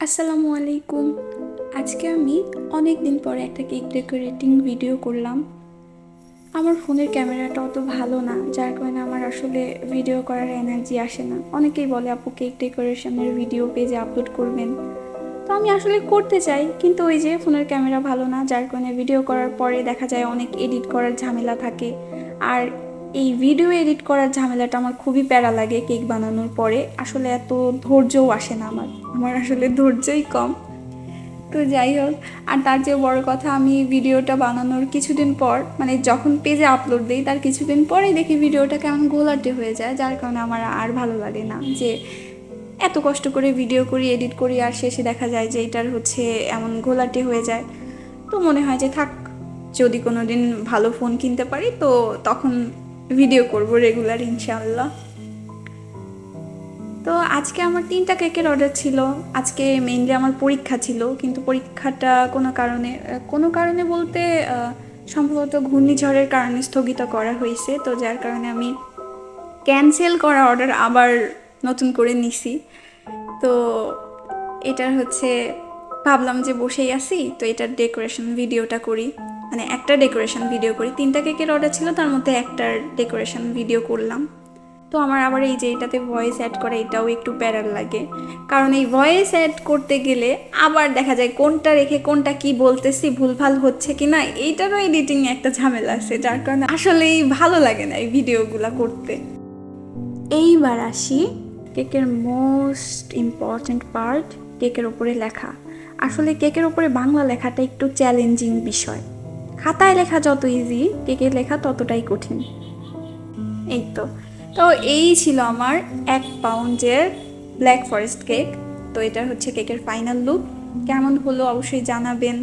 আসসালামু আলাইকুম। আজকে আমি অনেক দিন পরে একটা কেক ডেকোরেটিং ভিডিও করলাম। আমার ফোনের ক্যামেরাটা অত ভালো না, যার কারণে আমার আসলে ভিডিও করার এনার্জি আসে না। অনেকেই বলে আপু কেক ডেকোরেশনের ভিডিও পেজে আপলোড করবেন, তো আমি আসলে করতে চাই, কিন্তু ওই যে ফোনের ক্যামেরা ভালো না, যার কারণে ভিডিও করার পরে দেখা যায় অনেক এডিট করার ঝামেলা থাকে। আর এই ভিডিও এডিট করার ঝামেলাটা আমার খুবই প্যারা লাগে। কেক বানানোর পরে আসলে এত ধৈর্যও আসে না, আমার আসলে ধৈর্যই কম। তো যাই হোক, আর তার চেয়ে বড় কথা, আমি ভিডিওটা বানানোর কিছুদিন পর, মানে যখন পেজে আপলোড দিই তার কিছুদিন পরেই দেখি ভিডিওটা কেমন ঘোলাটে হয়ে যায়, যার কারণে আমার আর ভালো লাগে না যে এত কষ্ট করে ভিডিও করি, এডিট করি, আর শেষে দেখা যায় যে এটার হচ্ছে এমন ঘোলাটে হয়ে যায়। তো মনে হয় যে থাক, যদি কোনো দিন ভালো ফোন কিনতে পারি তো তখন ভিডিও করব রেগুলার ইনশাআল্লাহ। তো আজকে আমার 3টা কেকের অর্ডার ছিল। আজকে মেইনলি আমার পরীক্ষা ছিল, কিন্তু পরীক্ষাটা কোনো কারণে বলতে সম্ভবত ঘূর্ণিঝড়ের কারণে স্থগিত করা হয়েছে। তো যার কারণে আমি ক্যান্সেল করা অর্ডার আবার নতুন করে নিছি। তো এটার হচ্ছে ভাবলাম যে বসেই আছি, তো এটার ডেকোরেশন ভিডিওটা করি, মানে একটা ডেকোরেশন ভিডিও করি। 3টা কেকের অর্ডার ছিল, তার মধ্যে একটার ডেকোরেশন ভিডিও করলাম। তো আমার আবার এই যে এটাতে ভয়েস অ্যাড করা, এটাও একটু প্যারার লাগে, কারণ এই ভয়েস অ্যাড করতে গেলে আবার দেখা যায় কোনটা রেখে কোনটা কি বলতেছি, ভুলভাল হচ্ছে কি না, এইটারও এডিটিং একটা ঝামেলা আছে, যার কারণে আসলেই ভালো লাগে না এই ভিডিওগুলো করতে। এইবার আসি কেকের মোস্ট ইম্পর্ট্যান্ট পার্ট, কেকের ওপরে লেখা। আসলে কেকের ওপরে বাংলা লেখাটা একটু চ্যালেঞ্জিং বিষয়। খাতায় লেখা যত ইজি, কেকের লেখা ততটাই কঠিন। এই তো তো এই ছিল আমার 1 পাউন্ডের ব্ল্যাক ফরেস্ট কেক। তো এটা হচ্ছে কেকের ফাইনাল লুক। কেমন হলো অবশ্যই জানাবেন।